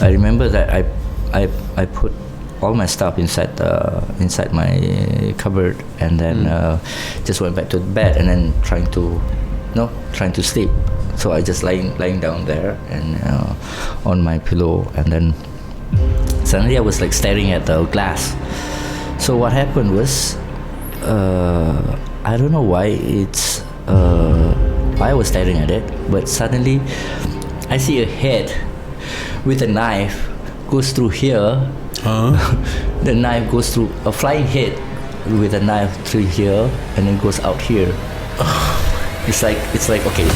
I remember that I put all my stuff inside my cupboard, and then just went back to bed, and then trying to sleep. So I just lying down there and on my pillow, and then suddenly I was like staring at the glass. So what happened was, I don't know why I was staring at it, but suddenly I see a head with a knife goes through here. The knife goes through a flying head with a knife through here, and then goes out here. It's like okay.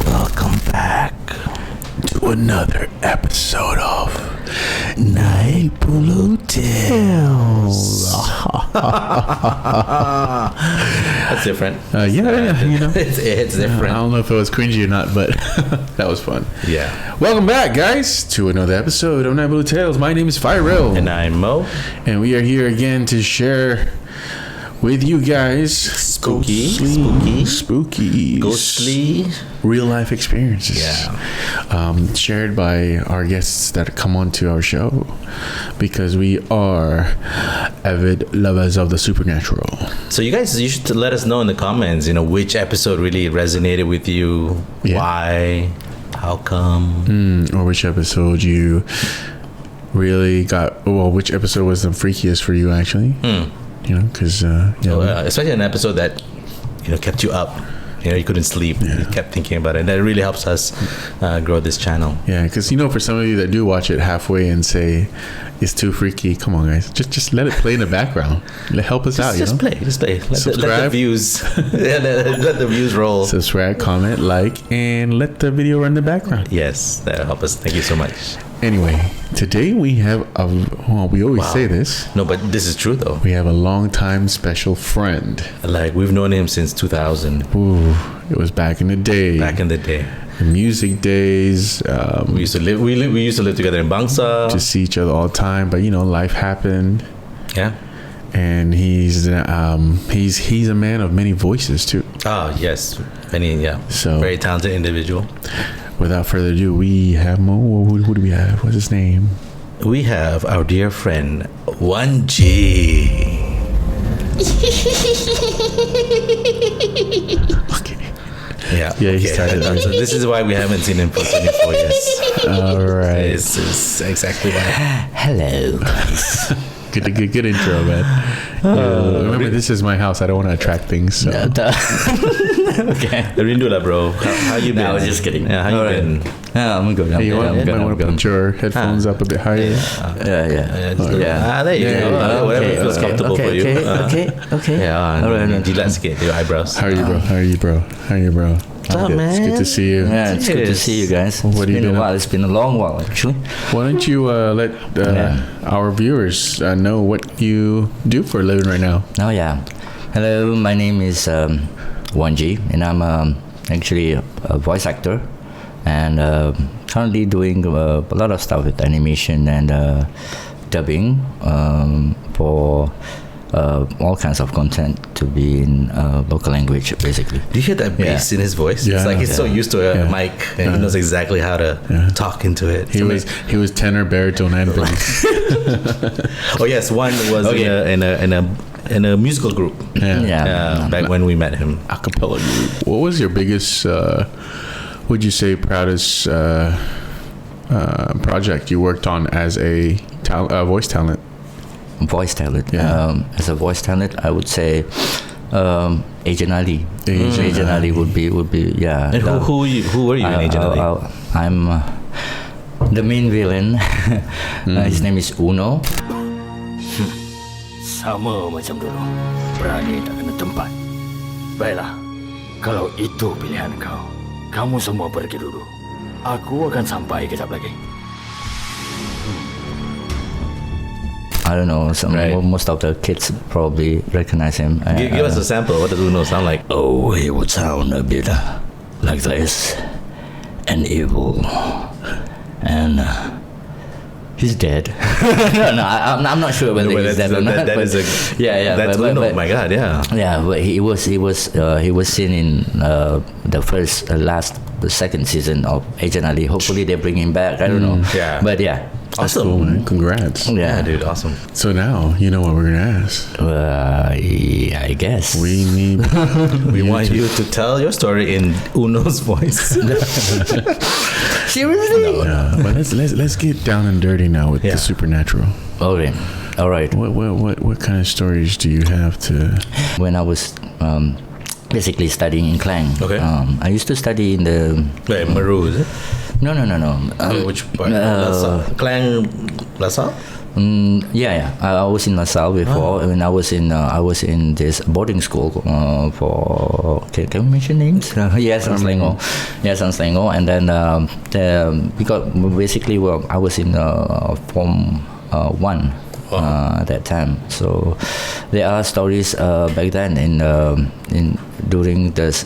Welcome back to another episode of Naik Bulu Tales. That's different. Yeah, you know, it's different. I don't know if it was cringy or not, but that was fun. Yeah. Welcome back, guys, to another episode of Naik Bulu Tales. My name is Fairil, And I'm Mo. and we are here again to share with you guys Spooky, ghostly, real life experiences. Yeah. Shared by our guests that come onto our show, because we are avid lovers of the supernatural. So you should let us know in the comments, which episode really resonated with you, why, how come, Or which episode you really got, which episode was the freakiest for you, actually. Because especially an episode that kept you up. You couldn't sleep. You kept thinking about it. And that really helps us grow this channel. Yeah, because for some of you that do watch it halfway and say it's too freaky, come on, guys, just let it play in the background. Help us out. Just play. Let the views. Let the views roll. Subscribe, comment, like, and let the video run in the background. Yes, that'll help us. Thank you so much. Anyway, today we have we always say this. No, but this is true though. We have a long-time special friend. Like, we've known him since 2000. Ooh, it was back in the day. The music days. We used to live together in Bangsa. To see each other all the time, but life happened. Yeah. And he's a man of many voices too. Oh yes, So very talented individual. Without further ado, we have Mo. Who do we have? What's his name? We have our dear friend Wanji. Okay. Yeah, he started. So this is why we haven't seen him for 24 years. All right. This is exactly why. Hello, guys. Good intro, man. Remember, this is my house. I don't want to attract things. So. Okay. Rindula, bro. How you been? No, I was just kidding. Yeah, how you been? I'm good. You might want to put your headphones up a bit higher. Yeah. There you go. Whatever feels comfortable for you. Okay. Yeah. Jilat sikit your eyebrows. How are you, bro? What's up, man? It's good to see you. Yeah, it's good to see you guys. What It's been a while. It's been a long while, actually. Why don't you let our viewers know what you do for a living right now? Oh, yeah. Hello, my name is Wanji, and I'm actually a voice actor, and currently doing a lot of stuff with animation and dubbing for all kinds of content to be in local language, basically. Do you hear that bass in his voice? Yeah. It's like he's so used to a mic, and he knows exactly how to talk into it. He was tenor, baritone, and bass. Oh yes, one was in a musical group. Back when we met him. A cappella group. What was your biggest, would you say, proudest project you worked on as a voice talent? Voice talent. As a voice talent, I would say Agent Ali. Agent Ali would be And who were you in Agent Ali? I'm the main villain. His name is Uno. Sama macam dulu. Berani tak kena tempat. Baiklah. Kalau itu pilihan kau, kamu semua pergi dulu. Aku akan sampai kejap lagi. I don't know. Most of the kids probably recognize him. Give us a sample. What does Uno sound like? Oh, he would sound a bit like this, and evil, and He's dead. no, I'm not sure whether he's dead or not. That is a That's oh my God, yeah. Yeah, but he was seen in the second season of Agent Ali. Hopefully they bring him back. I don't know. Yeah. But yeah. That's cool, man. Congrats. Yeah, dude, awesome. So now you know what we're gonna ask. I guess We want you to tell your story in Uno's voice. Seriously? Yeah, but let's get down and dirty now with the supernatural. Okay. All right. What kind of stories do you have to? When I was basically studying in Klang, Okay. I used to study in the Maru, is it? No. Which part? Klang LaSalle? Yeah. I was in LaSalle before. I mean, I was in this boarding school for. Can we mention names? Yes, San Selangor. Yes, San Selangor. And then because basically, I was in Form 1 at that time. So there are stories back then in during this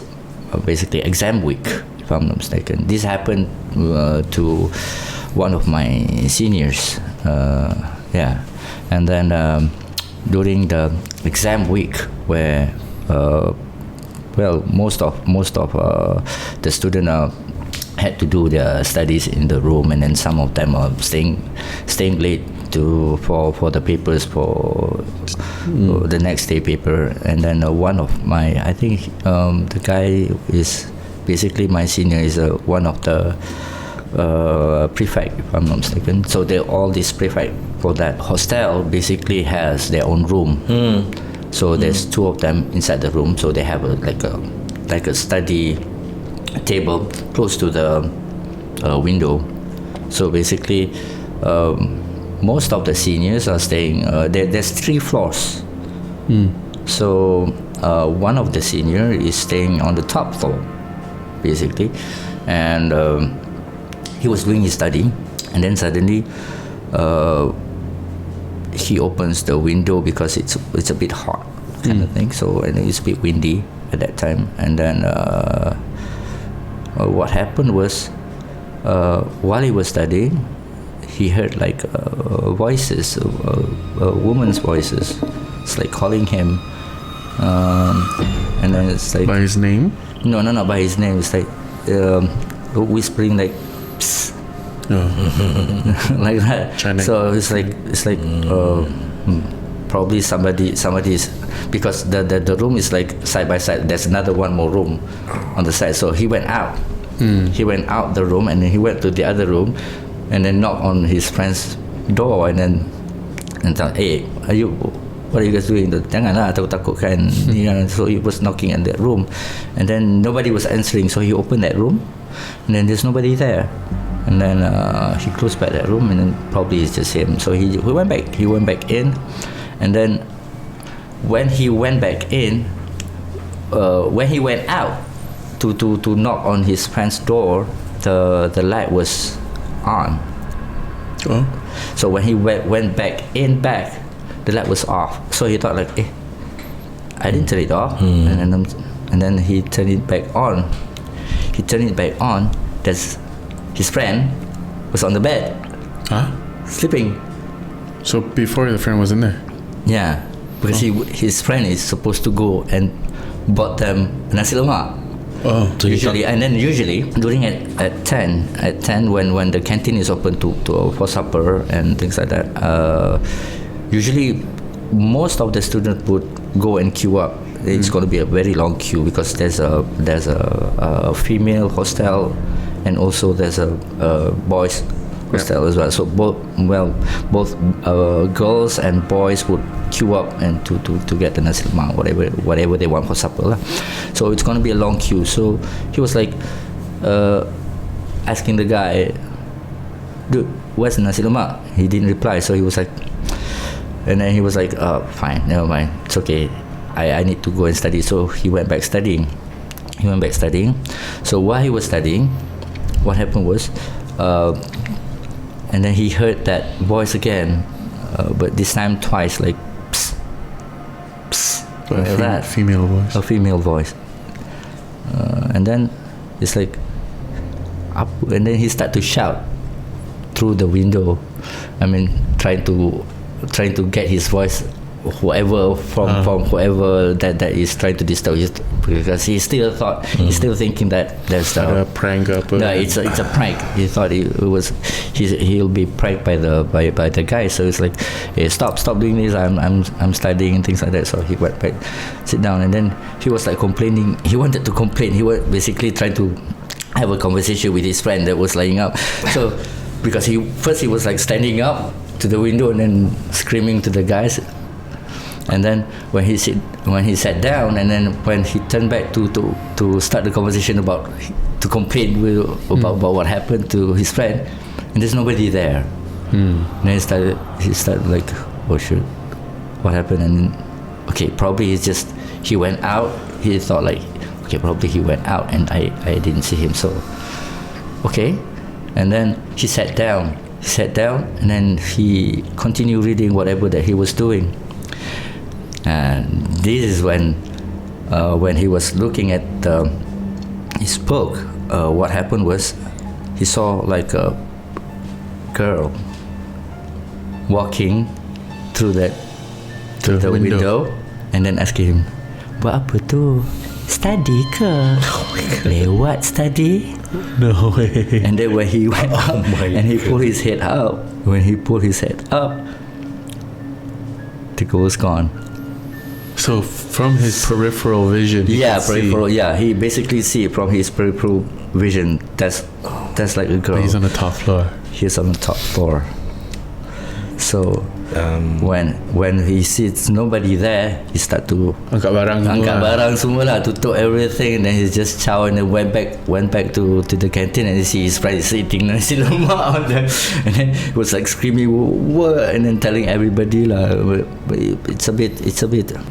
basically exam week, if I'm not mistaken. This happened to one of my seniors. And then during the exam week, where most of the students had to do their studies in the room, and then some of them are staying late for the papers for the next day paper. And then one of my, I think the guy is basically my senior, is one of the prefect, if I'm not mistaken. So all these prefect for that hostel basically has their own room. So there's two of them inside the room. So they have like a study table close to the window. So basically, most of the seniors are staying. There's 3 floors. So one of the senior is staying on the top floor, basically, and he was doing his study, and then suddenly he opens the window because it's a bit hot kind of thing. So, and it's a bit windy at that time. And then what happened was, while he was studying, he heard like voices, woman's voices. It's like calling him, and then it's like By his name? No, not by his name. It's like whispering like, psst. Like that. So it's like probably somebody's, because the room is like side by side. There's another one more room on the side. So he went out. He went out the room, and then he went to the other room, and then knocked on his friend's door, and then thought, hey, what are you guys doing? Janganlah, takut kan. So he was knocking at that room, and then nobody was answering. So he opened that room, and then there's nobody there. And then he closed back that room, and then probably it's just him. So he went back. He went back in, and then when he went back in, when he went out to knock on his friend's door, the light was on. Oh. So when he went back, the light was off. So he thought like, I didn't turn it off. And then he turned it back on. That's his friend was on the bed, sleeping. So before the friend was in there? Yeah, because his friend is supposed to go and bought them nasi lemak. Oh, so Usually during at 10 when the canteen is open to for supper and things like that, usually most of the students would go and queue up. It's going to be a very long queue because there's a female hostel, and also there's a boys hostel as well. So both girls and boys would queue up and to get the nasi lemak, whatever they want for supper lah. So it's going to be a long queue. So he was like asking the guy, dude, where's the nasi lemak? He didn't reply. So he was like, and then he was like, fine, never mind, it's okay, I need to go and study. So he went back studying. So while he was studying, what happened was, and then he heard that voice again, but this time twice, like psst, psst, like that. Female voice. A female voice. And then it's like up, and then he started to shout through the window, trying to get his voice, whoever from whoever that is trying to disturb you, because he still thought he's still thinking that there's a prank up. No, it's a prank. He thought he'll be pranked by the guy. So it's like, hey, stop doing this. I'm studying and things like that. So he went back, sit down, and then he was like complaining. He wanted to complain. He was basically trying to have a conversation with his friend that was lying up. So because he was like standing up to the window and then screaming to the guys. And then when he sat down, and then when he turned back to start the conversation to complain about what happened to his friend, and there's nobody there. And then he started like, oh shit, what happened? And okay, probably he went out. He thought like, okay, probably he went out and I didn't see him. So okay, and then he sat down, and then he continued reading whatever that he was doing. And this is when he was looking at his book, what happened was he saw like a girl walking through the window, and then asking him, buat apa tu? Study ke? Lewat study? No way. And then when he went up and he pulled his head up, the girl was gone. So from his peripheral vision, he basically see from his peripheral vision that's like a girl. But he's on the top floor. He's on the top floor. So when he sees nobody there, he start to angkat barang semua lah, tutup everything, and then he just chow and then went back to the canteen, and he see his friend eating nasi lemak on there, and then he was like screaming what, and then telling everybody lah. But it's a bit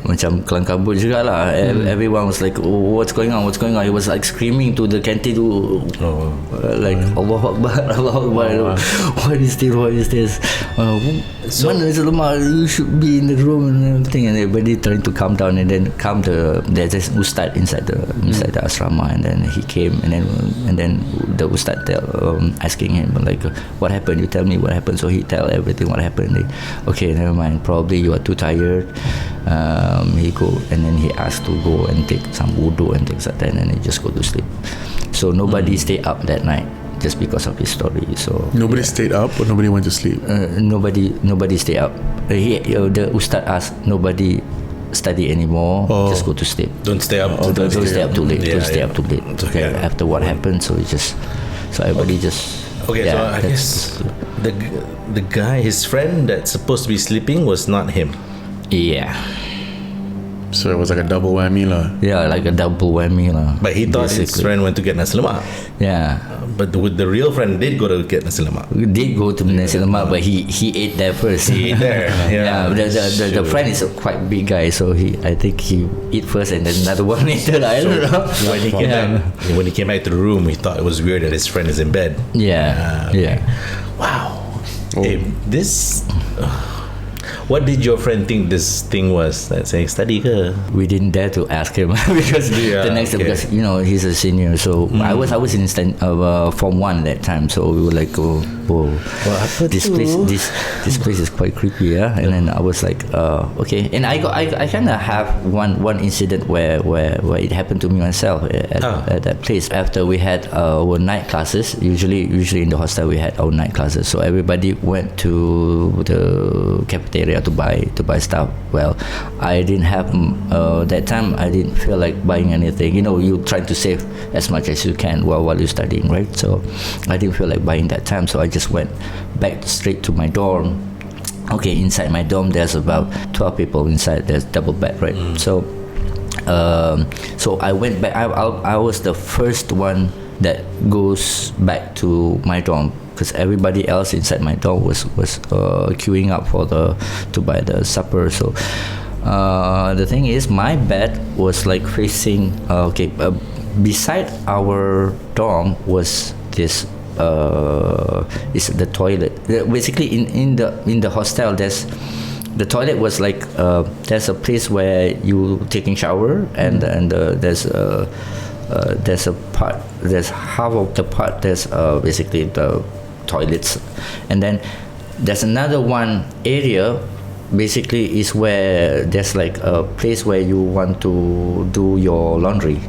macam kelang kabut juga lah. Everyone was like, oh, what's going on? He was like screaming to the canteen, like Allahu Akbar, what is this? Mana nasi lemak? You should be in the room and everything. And everybody trying to calm down, and then there's this ustad inside the asrama, and then he came, and then the ustad asking him like, what happened? You tell me what happened. So he tell everything what happened. Okay, never mind. Probably you are too tired. He go, and then he asked to go and take some wudu and things like that, and then he just go to sleep. So nobody stayed up that night, just because of his story. So nobody stayed up, or nobody went to sleep. Nobody stayed up. The ustad asked, nobody study anymore. Just go to sleep. Don't stay up. Don't stay up too late. Don't stay up too late. Okay. After what happened, so everybody just. Okay, so I guess the guy, his friend that's supposed to be sleeping, was not him. Yeah. So it was like a double whammy lah. Yeah, like a double whammy lah. But he thought his friend went to get nasi lemak. Yeah. But the real friend did go to get nasi lemak. Did go to nasi lemak, but he ate there first. He ate there. Yeah. The friend is a quite big guy, so I think he eat first and then another one later. I don't know. When he came back to the room, he thought it was weird that his friend is in bed. Yeah. Okay. Wow. Hey, this. What did your friend think this thing was? That saying study ke? We didn't dare to ask him because because he's a senior. So I was in Form 1 that time. So we were like, whoa, this place is quite creepy, yeah. And then I was like, okay. And I kind of have one incident where it happened to me myself at that place. After we had our night classes, usually in the hostel we had our night classes. So everybody went to the cafeteria to buy stuff. Well, I didn't have that time. I didn't feel like buying anything. You try to save as much as you can while you're studying, right? So I didn't feel like buying that time. So I just went back straight to my dorm. Okay, inside my dorm there's about 12 people inside. There's double bed, right? So I went back. I was the first one that goes back to my dorm, because everybody else inside my dorm was queuing up to buy the supper. So the thing is, my bed was like facing beside our dorm was this is the toilet. Basically in the hostel there's the toilet was like there's a place where you taking shower, and there's a part, there's half of the part, there's basically the toilets, and then there's another one area. Basically, is where there's like a place where you want to do your laundry.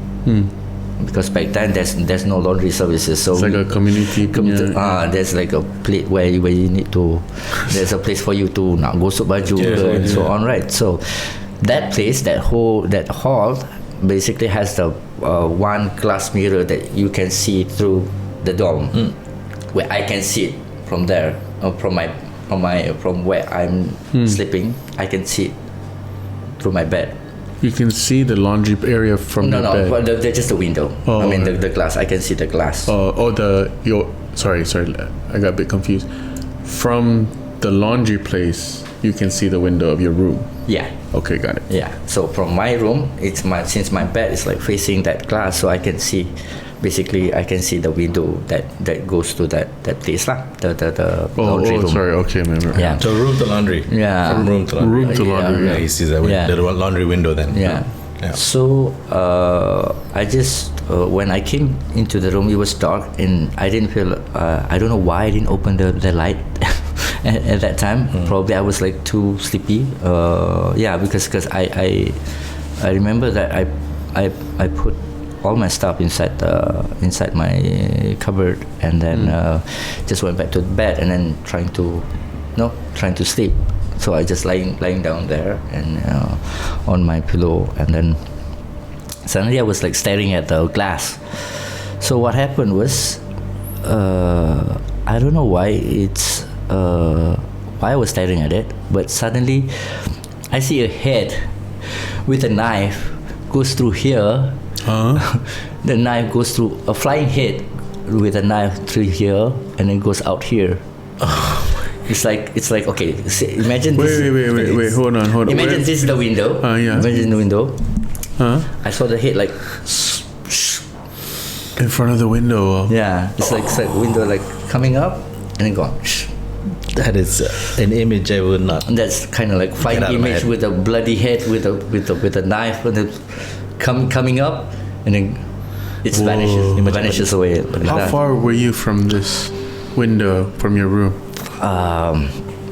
Because back then there's no laundry services, so It's like a community. there's like a place where you need to. There's a place for you to nak gosok baju and so on, right? So that place, that hall, basically has the one glass mirror that you can see through the dorm, where I can see it from there, from where I'm sleeping. I can see it through my bed. You can see the laundry area from the bed. No, they're just the window. Oh, I mean, right. the glass. I can see the glass. Sorry, I got a bit confused. From the laundry place, you can see the window of your room. Yeah. Okay, got it. Yeah. So from my room, since my bed is like facing that glass, so I can see. Basically, I can see the window that goes to that place lah. The laundry room. Sorry. Okay, remember. Yeah. So room to laundry. Yeah. From room to laundry. Room to laundry. Yeah, he sees that the laundry window then. Yeah. So I just when I came into the room, it was dark and I didn't feel. I don't know why I didn't open the light at that time. Probably I was like too sleepy. Because I remember that I put all my stuff inside my cupboard and then just went back to bed and then trying to sleep. So I just lying down there and on my pillow, and then suddenly I was like staring at the glass. So what happened was I don't know why why I was staring at it, but suddenly I see a head with a knife goes through here. The knife goes through a flying head with a knife through here and then goes out here. It's like okay. Imagine this. Wait. Hold on. Imagine this is the window. Yeah. Imagine the window. I saw the head like in front of the window. yeah. It's like window like coming up and then gone. That is an image I would not. That's kind of like flying Get out of my image head. with a bloody head with a knife and then coming up and then it vanishes away. Like How that. far were you from this window from your room?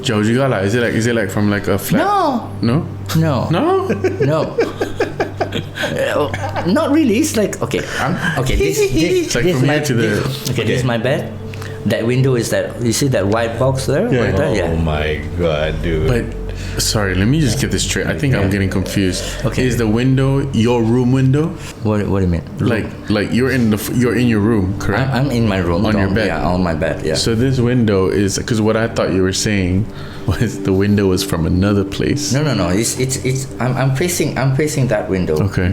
Jauh juga lah. Is it like from like a flat? No. Not really. It's like okay. This like is from my here to there. This is my bed. That window is that. You see that white box there? Yeah. Right there? Yeah. Oh my god, dude. But sorry, let me just get this straight. I think I'm getting confused. Okay. Is the window your room window? What do you mean? Like you're in your room, correct? I'm in my room. On your bed? Yeah, on my bed. Yeah. So this window is because what I thought you were saying was the window was from another place. No. It's I'm facing that window. Okay.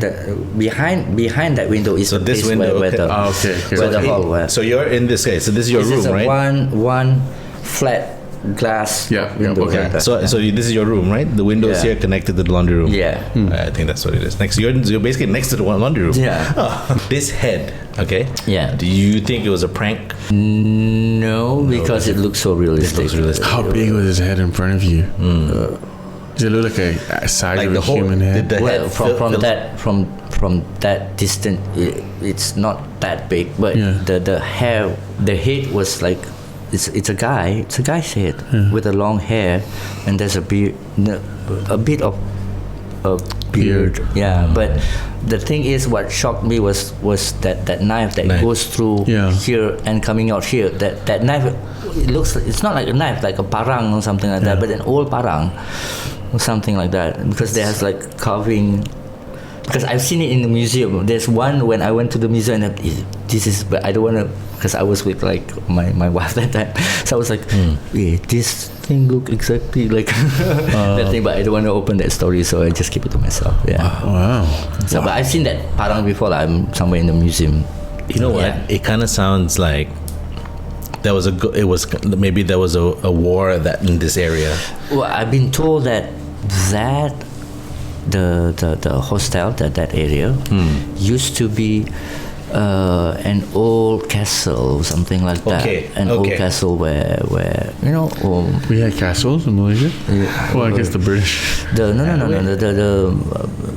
Behind that window is So the this place window, where okay. the where the hall was. So you're in this case. So this is your This room, is a right? one flat glass window. Okay. like that. So this is your room, right? The window is Yeah. here connected to the laundry room. Yeah. I think that's what it is. Next, you're basically next to the laundry room. Yeah. This head, okay. Yeah. Do you think it was a prank? No, because it looks so realistic. It looks realistic. How big was his head in front of you? Does it look like a size Like of the a whole- human head? did the Well, head from that distance, it's not that big, but Yeah. the hair, the head was like, it's a guy's head with a long hair, and there's a beard, a bit of a beard. Yeah, but the thing is, what shocked me was that knife that goes through here and coming out here. That knife, it's not like a knife, like a parang or something like that, but an old parang or something like that, because there has like carving. Because I've seen it in the museum. There's one when I went to the museum, and this is, but I don't want to, because I was with like my wife that time. So I was like, yeah, this thing look exactly like that thing, but I don't want to open that story, so I just keep it to myself. Yeah. Wow. So, but I've seen that parang before. Like, I'm somewhere in the museum. You know what? Yeah. It kind of sounds like there was maybe there was a war that in this area. Well, I've been told that the hostel, that area used to be an old castle, something like that. An old castle where We had castles in Malaysia. Well, I guess the British. the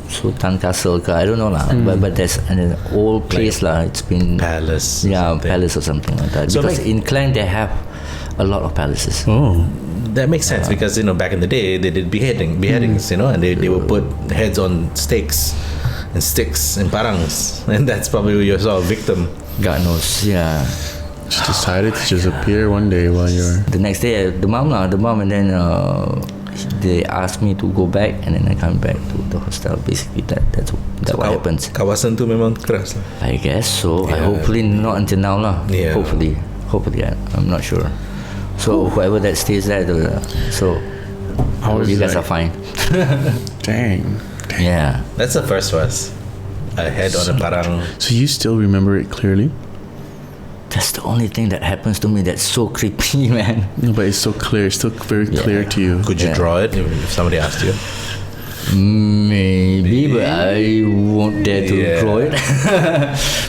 Sultan Castle. I don't know lah, but there's an old place lah. It's been Palace. palace or something like that. So because like- in Klang they have a lot of palaces. Oh, That makes sense because back in the day they did beheadings, and they would put heads on stakes and sticks and parangs, and that's probably where you saw a victim. God knows, yeah. Just decided to just appear one day while you're. The next day, the mom, and then they asked me to go back, and then I come back to the hostel. Basically, that's what happens. Kawasan tu memang keras lah. I guess so. Hopefully not until now lah. Yeah. Hopefully, I'm not sure. So whoever that stays there, so you guys are fine. Dang. Yeah. That's the first for us. A head on a parang. So you still remember it clearly? That's the only thing that happens to me that's so creepy, man. No, but it's so clear. It's still very clear to you. Could you draw it if somebody asked you? Maybe, but I won't dare to draw it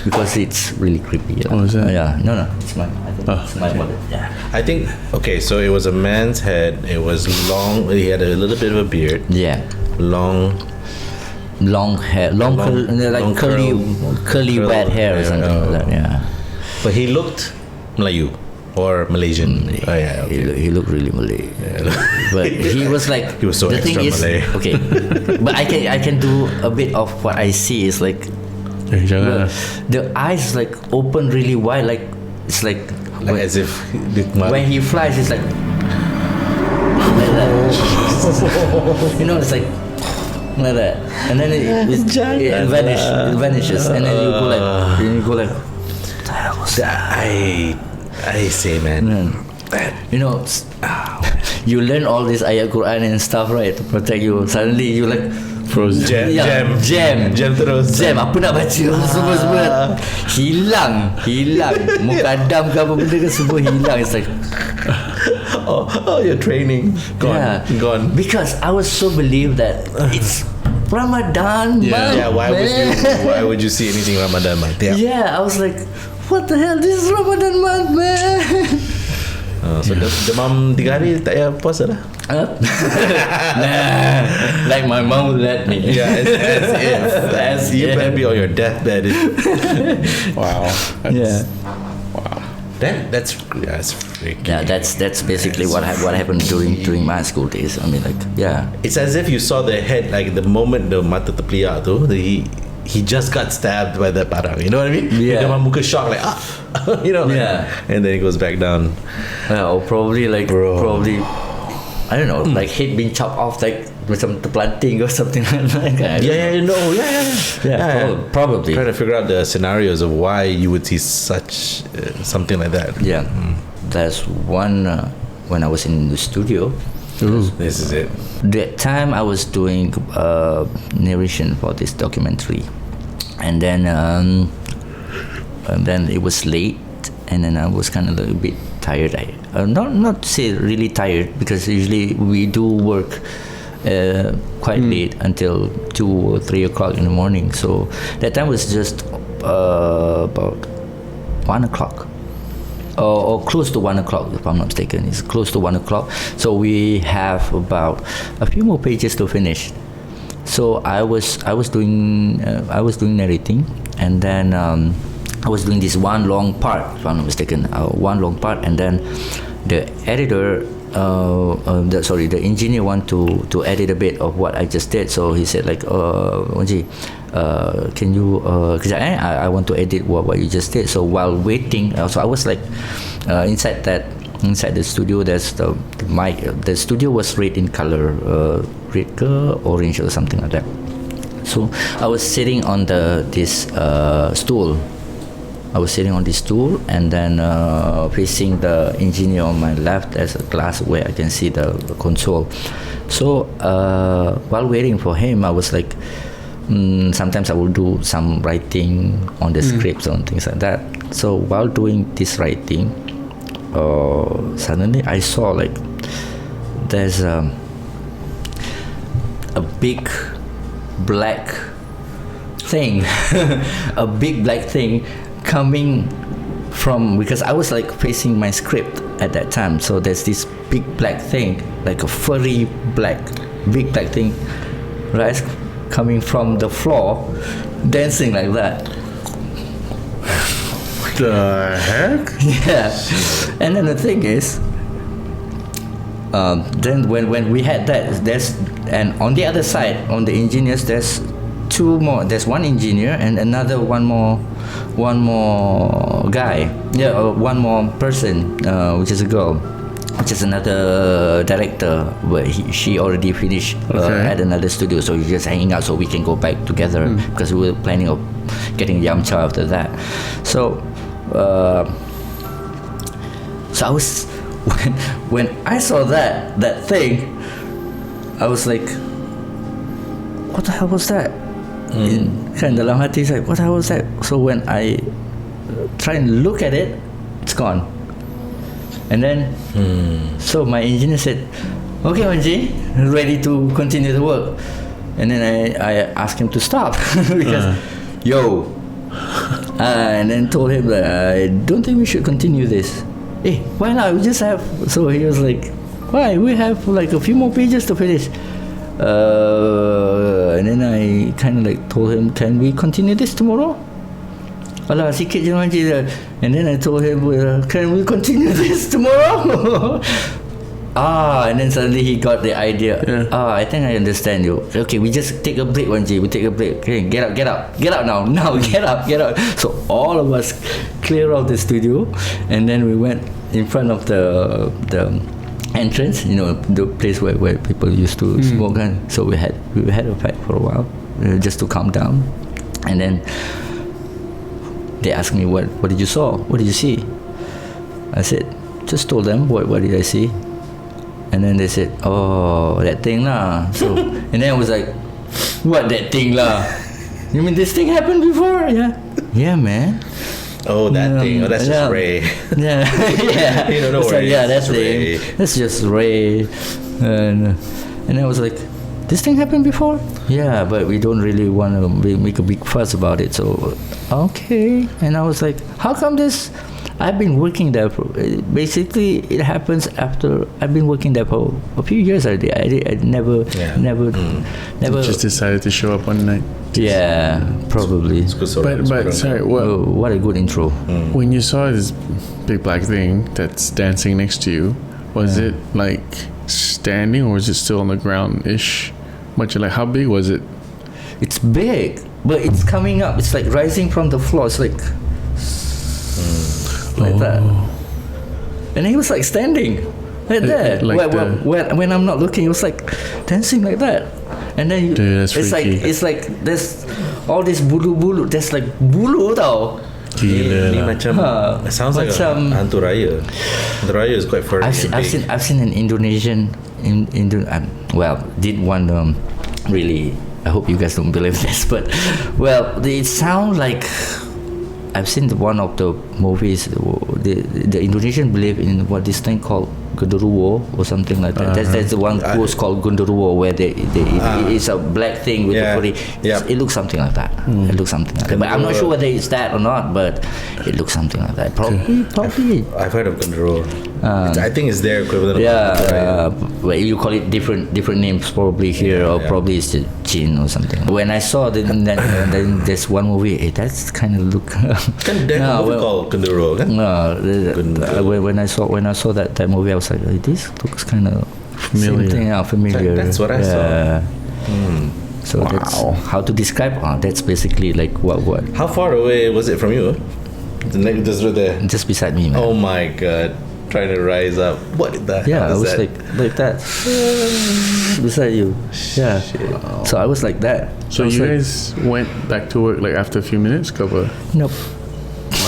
because it's really creepy. Oh, is that? Yeah. No, it's mine. I think it's my mother. Yeah. I think, okay, so it was a man's head. It was long. He had a little bit of a beard. Yeah. Long hair, curly wet hair or something like that. Yeah. But he looked Melayu or Malaysian. Oh yeah, okay. He looked really Malay. But he was like he was so the extra thing is, Malay. Okay, but I can do a bit of what I see is like the eyes like open really wide, like it's like as if when he flies, it's like that. It's like that, and then it vanishes, and then you go like. I say, man. You learn all this ayat Quran and stuff, right, to protect you. Suddenly you like frozen. Jam terus. Jam apa nak baca semua hilang. Muka Adam ke apa benda ke semua hilang. It's like oh, your training gone. Because I was so believed that it's Ramadan month. Yeah, why would you see anything Ramadan month? Yeah, I was like, what the hell? This is Ramadan month, man. So demam 3 hari tak payah puasa lah. Nah, like my mom would let me. Yeah, as if you better be on your deathbed. Wow. Wow. That's freaky. Yeah, that's basically what happened during my school days. I mean, like, yeah. It's as if you saw the head, like the moment the mata terpeliak tu, he just got stabbed by the parang. You know what I mean? Yeah. Dia muka shock like Yeah. And then he goes back down. Yeah, or probably I don't know, like head being chopped off, like macam terplanting or something like that. Yeah. Probably. Trying to figure out the scenarios of why you would see such something like that. Yeah, there's one when I was in the studio. This is it. That time I was doing narration for this documentary, and then it was late, and then I was kind of a bit tired. Not to say really tired, because usually we do work quite late until 2 or 3 o'clock in the morning. So that time was just about 1 o'clock. Or close to 1 o'clock, if I'm not mistaken. It's close to 1 o'clock. So we have about a few more pages to finish. So I was doing narrating, and then I was doing this one long part, if I'm not mistaken, and then the editor, the engineer want to edit a bit of what I just did. So he said like, Wanji, can you? Because I want to edit what you just did. So while waiting, so I was like inside the studio. There's the mic. The studio was red in color, red or orange or something like that. So I was sitting on this stool. And then facing the engineer on my left, there's a glass where I can see the console. So while waiting for him, I was like, sometimes I will do some writing on the scripts and things like that. So while doing this writing, suddenly I saw like there's a big black thing, a big black thing coming from, because I was like facing my script at that time. So there's this big black thing, like a furry big black thing, right, coming from the floor, dancing like that. The heck? Yeah. And then the thing is, then when we had that, and on the other side, on the engineers, there's two more. There's one engineer and another one more guy. One more person, which is a girl, which is another director. But she already finished at another studio, so we're just hanging out so we can go back together because we were planning of getting Yamcha after that. So I was when I saw that thing, I was like, what the hell was that? Kan dalam hati saya, what the hell was that? So when I try and look at it, it's gone. And then so my engineer said, okay Wanji, ready to continue the work. And then I asked him to stop because and then told him that I don't think we should continue this. Hey, why not? We just have. So he was like, why? We have like a few more pages to finish. And then I kind of like told him, can we continue this tomorrow? Alah, sikit je Wanji. And then I told him, can we continue this tomorrow? And then suddenly he got the idea. I think I understand you. Okay, we just take a break, Wanji. We take a break. Okay, get up now. Now, get up. So all of us clear out the studio, and then we went in front of the entrance. You know, the place where people used to smoke. And so we had a fight for a while, just to calm down, and then they asked me, what did you saw? What did you see? I said, just told them what did I see. And then they said, oh, that thing lah. So, and then I was like, what that thing lah? You mean this thing happened before? Yeah, man. Oh, that thing. Oh, that's just Ray. Yeah. You don't know it's where like, that's Ray. That's just Ray. And I was like, this thing happened before? Yeah, but we don't really want to make a big fuss about it. So, okay. And I was like, how come this? I've been working there basically it happens after I've been working there for a few years already. I never You just decided to show up one night. Yeah, probably. But sorry, what a good intro. When you saw this big black thing that's dancing next to you, was it like standing or was it still on the ground-ish? Much like, how big was it? It's big, but it's coming up. It's like rising from the floor. It's like that. And he was like standing like that. When I'm not looking, it was like dancing like that. And then it's like there's all this bulu. There's like bulu tau. Ini macam it sounds like a hantu raya. Hantu raya is quite furry. I've seen an Indonesian did one really. I hope you guys don't believe this, but it sounds like. I've seen one of the movies. The Indonesian believe in what this thing called genderuwo or something like that. That's the one who's called genderuwo, where it's a black thing with the furry. It looks something like that. It looks something like that. But I'm not sure whether it's that or not. But it looks something like that. Probably. I've heard of genderuwo. I think it's their equivalent. Well, you call it different names probably here, or probably it's Jin or something. When I saw then there's one movie. That's kind of look. Kan there's a movie called genderuwo, kan? When I saw that movie, I was like, this looks kind of familiar. Familiar. That's what I saw. So that's how to describe. That's basically like what. How far away was it from you? Just beside me, man. Oh my god. Trying to rise up. What the hell is that? Yeah, I was like that. Beside you. Yeah. So I was like that. So you guys went back to work like after a few minutes ke apa? Nope.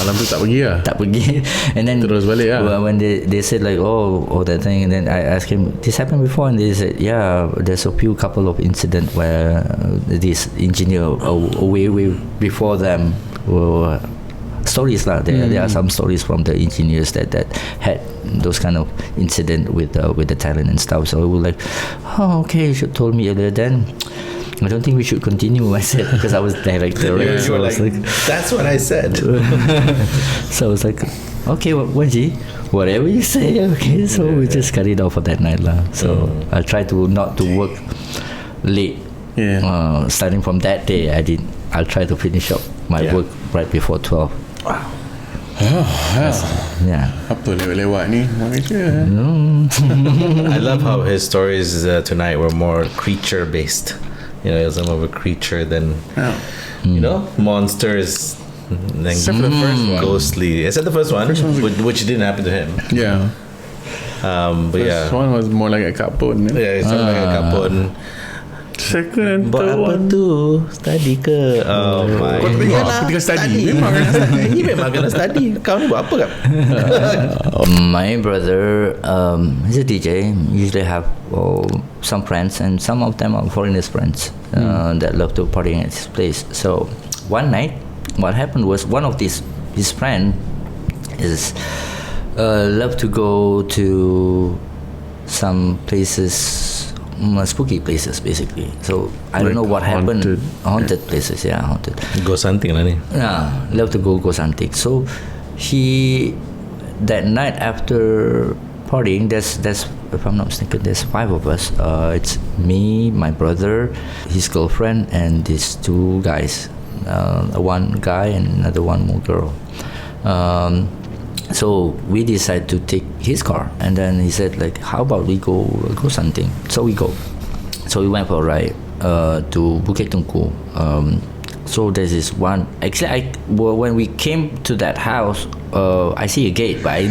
Malam tu tak pergi lah? Tak pergi. And then terus balik lah? When they said like, oh that thing, and then I asked him, this happened before? And they said, yeah, there's a couple of incidents where this engineer way before them were stories lah. There are some stories from the engineers that had those kind of incident with the talent and stuff. So we were like, oh okay, you should told me earlier. Then I don't think we should continue. I said, because I was director, right? So I was like, that's what I said. So I was like, okay, Wanji, whatever you say. Okay, so we just cut it off for that night lah. So I try to not to work late. Starting from that day, I'll try to finish up my work right before 12. Wow. Yeah. Apa lewat-lewat ni? Malaysia. I love how his stories tonight were more creature based. You know, it was more of a creature than you know, monsters. Except for the first one. Ghostly. Except the first one, which didn't happen to him. Yeah. But First one was more like a kapun. yeah, it's like a kapun. Second and Buat third apa one. tu? Study ke? Oh my Kau God. ketika study memang kena study. Ini memang kena study. Kau ni buat apa kan? My brother, he's a DJ. Usually have some friends, and some of them are foreigners friends that love to party at his place. So one night, what happened was one of his friend is love to go to some places, spooky places basically. So I don't Like know what happened. haunted. Haunted places, yeah, haunted. Go something lah ni. Yeah, love to go something. So he that night after partying, there's if I'm not mistaken, there's 5 of us. It's me, my brother, his girlfriend, and these 2 guys. One guy and another one more girl. So we decided to take his car, and then he said like, how about we go something? So we go. So we went for a ride to Bukit Tungku. So there's this one. Actually, when we came to that house, I see a gate, but I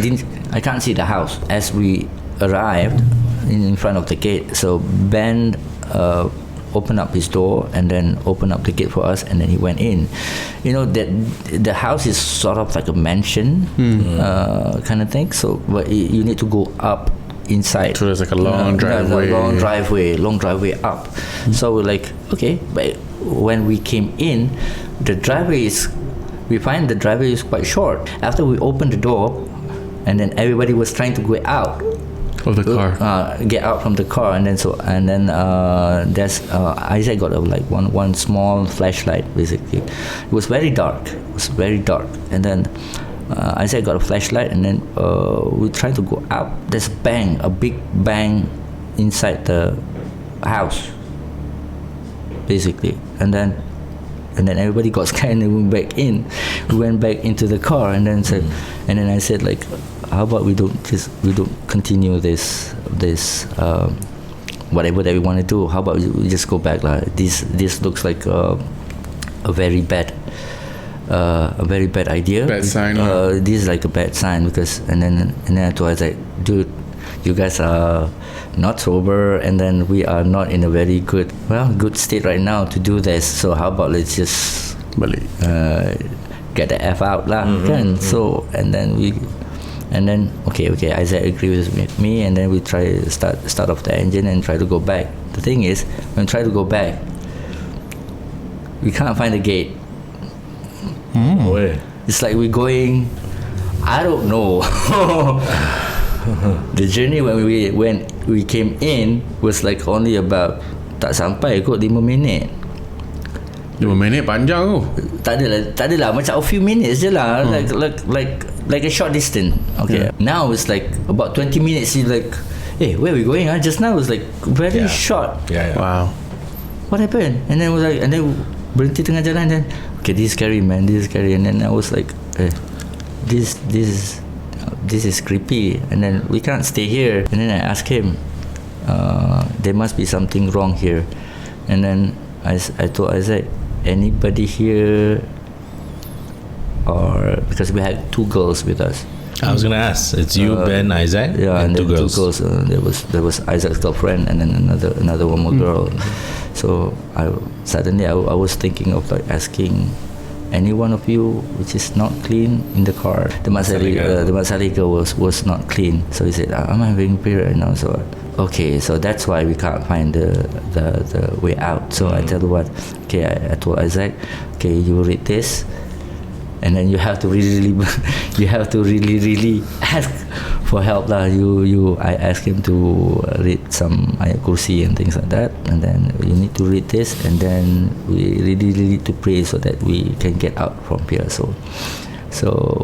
can't see the house. As we arrived in front of the gate, so Ben opened up his door and then opened up the gate for us, and then he went in. You know that the house is sort of like a mansion kind of thing. So, but you need to go up inside. So there's like a long driveway. Long driveway up. So we're like, okay, but when we came in, we find the driveway is quite short. After we opened the door, and then everybody was trying to go out Of the car. get out from the car, and then there's Isaac got one small flashlight. Basically, it was very dark. And then Isaac got a flashlight, and then we tried to go out. There's a big bang inside the house, basically, and then everybody got scared and they went back in. We went back into the car, and then I said like, how about we don't continue this whatever that we want to do. How about we just go back? This looks like a very bad idea. Bad sign. This is like a bad sign, because and then I told Isaac, dude, you guys are not sober, and then we are not in a very good state right now to do this. So how about let's just Balik. get the F out lah, kan? So and then okay, Isaac agrees with me, and then we try to start off the engine and try to go back. The thing is, when we try to go back, we can't find the gate. Where? It's like we're going, I don't know. The journey when we came in was like only about, tak sampai kot 5 minit. 5 minit panjang tu. Tak adalah macam a few minutes je lah. Like a short distance. Okay. Now it's like about 20 minutes. You're like, hey, where are we going? Just now was like very short. Yeah. Wow. What happened? And then berhenti tengah jalan, then okay, this is scary, man. This is scary. And then I was like, this is creepy. And then we can't stay here. And then I asked him, there must be something wrong here. And then I told Isaac, anybody here? Or because we had 2 girls with us. I was gonna ask. It's you, Ben, Isaac, Yeah, and and 2 then girls. 2 girls. There was Isaac's girlfriend, and then another one more girl. So I was thinking of like asking any one of you which is not clean in the car. The Masali girl was not clean. So he said, I'm having period right now. So okay, so that's why we can't find the way out. So I tell you what, okay, I told Isaac, okay, you read this, and then you have to really ask for help lah. I asked him to read some ayat kursi and things like that, and then you need to read this, and then we really need to pray so that we can get out from here. So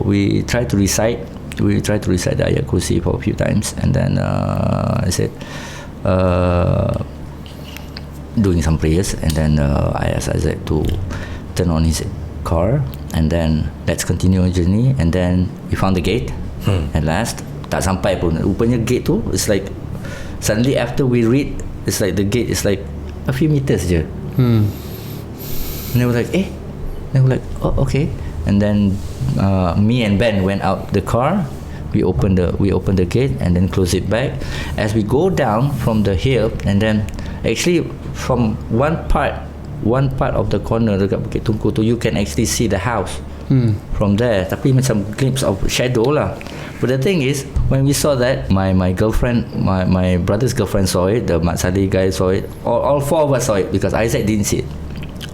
we try to recite the ayat kursi for a few times, and then I said doing some prayers, and then I asked Isaac to turn on his car, and then let's continue our journey. And then we found the gate. At last, tak sampai pun. Rupanya gate tu, it's like suddenly after we read, it's like the gate is like a few meters je. And they were like, eh? They were like, oh, okay. And then me and Ben went out the car. We opened the gate and then closed it back. As we go down from the hill, and then actually from one part of the corner dekat Bukit Tungku tu, you can actually see the house from there. Tapi macam glimpse of shadow lah. But the thing is, when we saw that, my girlfriend, my brother's girlfriend saw it, the Mat Salleh guy saw it, all four of us saw it, because Isaac didn't see it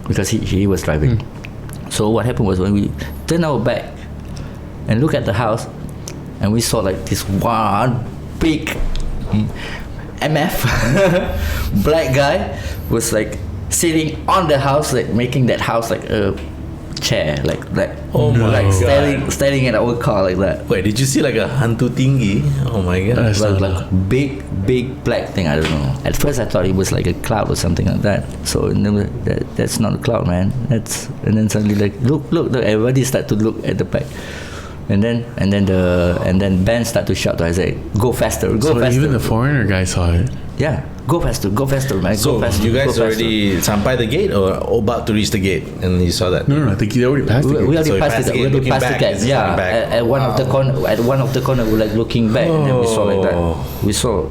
because he was driving. So what happened was, when we turned our back and look at the house, and we saw like this one big MF black guy was like sitting on the house, like making that house like a chair, like Oh my like God. staring at our car like that. Wait, did you see like a hantu tinggi? Oh my God. Like big black thing. I don't know. At first I thought it was like a cloud or something like that. So that's not a cloud, man. And then suddenly like look, everybody start to look at the back. And then Ben start to shout to Isaac, go faster. So even the foreigner guy saw it. Yeah, go faster, man. So go faster, you guys go already sampai the gate or about to reach the gate and you saw that? No, I think he already passed the We gate. So already he passed passed the the gate. gate, looking back, Yeah, he's looking back. at one of the corner. At one of the corner, we like looking back, and then we saw like that. We saw,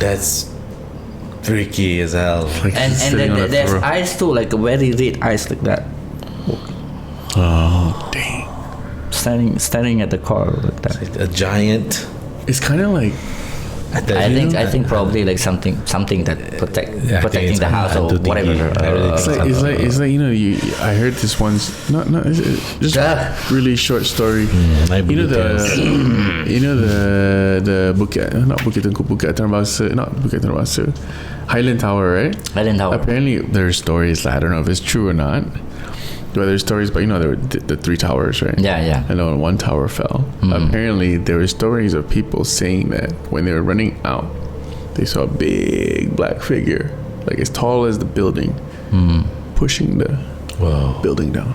That's freaky as hell. Like and he's sitting on a there's throne. eyes too, like a very red eyes like that, Oh, dang. staring at the car like that. A giant. It's kind of like, I think probably like something that protecting the house or hantu whatever. tinggi. it's like you know, I heard this once, not it's just really short story. Naik You know Bulu Tales. the Bukit, not Bukit Tungku, Bukit Terbangsa, not Bukit Terbangsa, Highland Tower, right? Highland Tower. Apparently there's stories, I don't know if it's true or not, but there's stories, but you know, there were the three towers, right? Yeah. I know one tower fell. Apparently there were stories of people saying that when they were running out, they saw a big black figure, like as tall as the building, pushing the Whoa. building down.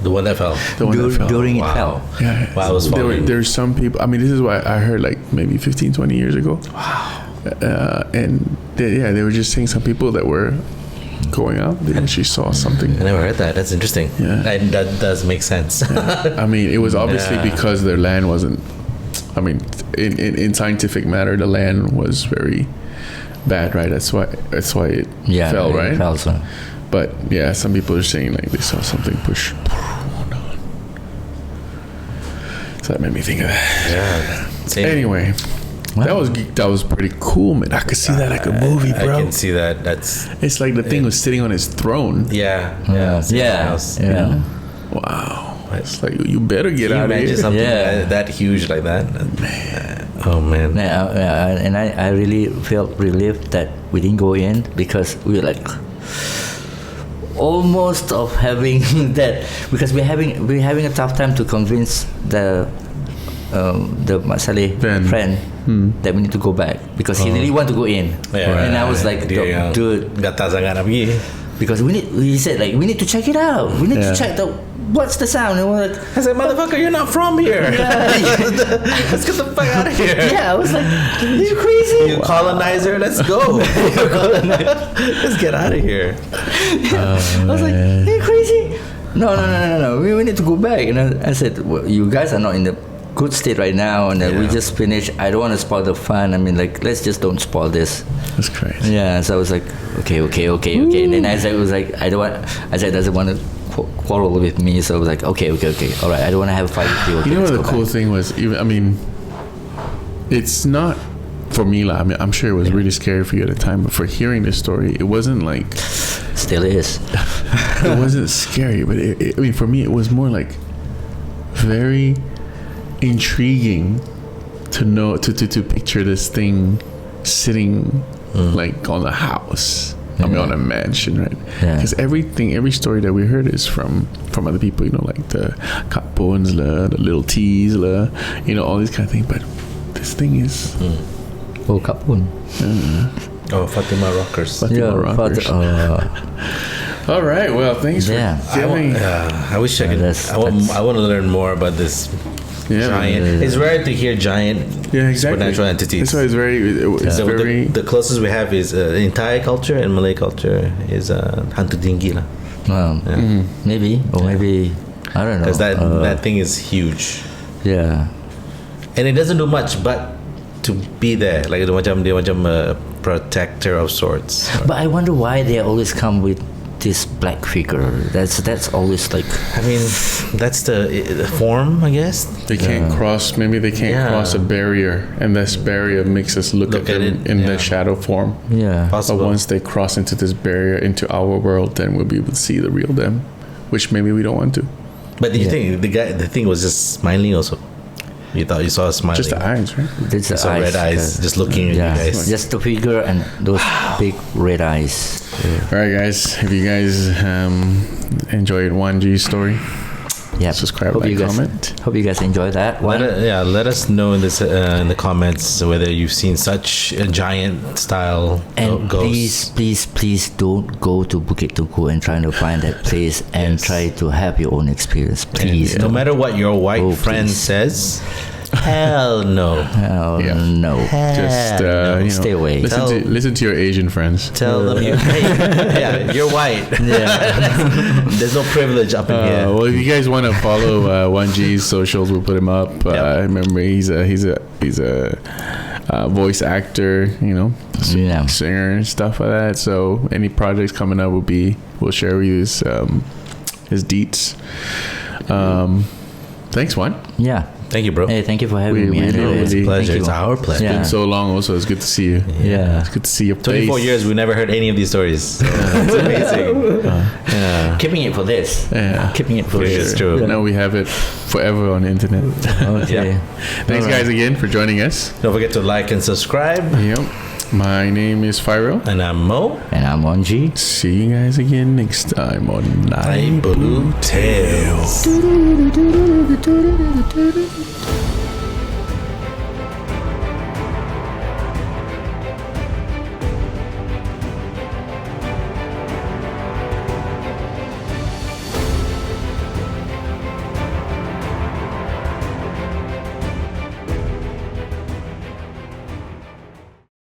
The one that fell. The one that fell. During it fell. Yeah. Wow, it was falling. There's some people, I mean, this is what I heard like maybe 15, 20 years ago. Wow. And they were just saying some people that were going out, they actually saw something. I never heard that. That's interesting. Yeah. And that does make sense. I mean, it was obviously because their land wasn't, I mean, in scientific matter, the land was very bad, right? That's why it fell, right? It fell, so. But yeah, some people are saying like they saw something push down. So that made me think of that. Yeah. Same. Anyway, that was pretty cool, man. I could see that like a movie, bro. I can see that. That's It's like the thing was sitting on his throne. yeah. Wow. It's like you better get Can you out of imagine here. something Yeah. that huge like that? Oh man. Yeah, and I really felt relieved that we didn't go in, because we were like almost of having that, because we're having a tough time to convince the Mat Salleh friend that we need to go back, because he really want to go in. And I was like, dude, gatal sangat nak pergi. because he said like we need to check it out. We need to check what's the sound. And we're like, I said, motherfucker, you're not from here. Let's get the fuck out of here. yeah, I was like, are you crazy? You colonizer, let's go. Let's get out of here. I was like, are you crazy? No. We need to go back. And I said, well, you guys are not in the good state right now, and we just finished. I don't want to spoil the fun. I mean, like, let's just don't spoil this. That's crazy. Yeah, so I was like, okay. And then Isaac was like, Isaac doesn't want to quarrel with me, so I was like, okay, all right, I don't want to have a fight with you. Okay, You know let's what the go cool back. thing was? Even, I mean, it's not for me. Like, I mean, I'm sure it was really scary for you at the time, but for hearing this story, it wasn't like Still is. it wasn't scary, but I mean, for me, it was more like very intriguing to know to picture this thing sitting like on a house. I mean, on a mansion, right? Yeah. Because every story that we heard is from other people, you know, like the Kapons, the little T's, you know, all these kind of things. But this thing is Oh, Kapun. Oh, Fatima Rockers. Fatima Rockers. All right. Well, thanks Yeah. for giving. I wish I could. that's- I want to learn more about this Yeah. giant. It's rare to hear giant Yeah, exactly. supernatural entities. That's why it's very. It's very. The closest we have is in Thai culture and Malay culture is hantu tinggi lah. Well, maybe or maybe I don't know. Because that thing is huge, yeah. and it doesn't do much but to be there. Like dia macam a protector of sorts. But I wonder why they always come with this black figure. That's always like. I mean, that's the form, I guess. They can't cross. Maybe they can't Yeah. cross a barrier, and this barrier makes us look at at them it, in yeah. the shadow form. Yeah. But Possible. once they cross into this barrier into our world, then we'll be able to see the real them, which maybe we don't want to. But you think the thing was just smiling also? You thought you saw a smiling? Just the eyes, right? It's the Saw red eyes just looking at yeah, you guys. just the figure and those big red eyes. All right, guys. If you guys enjoyed Wanji's story, Yeah. subscribe, like, comment. Hope you guys enjoy that one. Let us know in this in the comments whether you've seen such a giant style And ghost. please don't go to Bukit Tuku and trying to find that place and Yes. try to have your own experience. Please. No matter what your white Oh, friend please. says, hell no. Hell Yeah. no. Just Stay away. Listen to your Asian friends. Tell them you're white. Yeah. There's no privilege up in here. Well, if you guys want to follow Wanji's socials, we'll put him up. I remember he's a voice actor, Yeah. singer and stuff like that. So any projects coming up we'll share with you his deets. Thanks, Juan. Yeah. Thank you, bro. Hey, thank you for having me. we Anyway. know It's a Thank pleasure. you. It's our pleasure. Yeah. Been so long. Also, it's good to see you. Yeah. It's good to see your 24 face. years, we never heard any of these stories. So it's amazing. Yeah. Keeping it for this. Yeah. Keeping it for Yeah, this. it's true. Now we have it forever on the internet. Okay. Thanks, guys, again for joining us. Don't forget to like and subscribe. Yep. My name is Fairil. And I'm Mo. And I'm Wanji. See you guys again next time on Naik Naik Bulu Tales.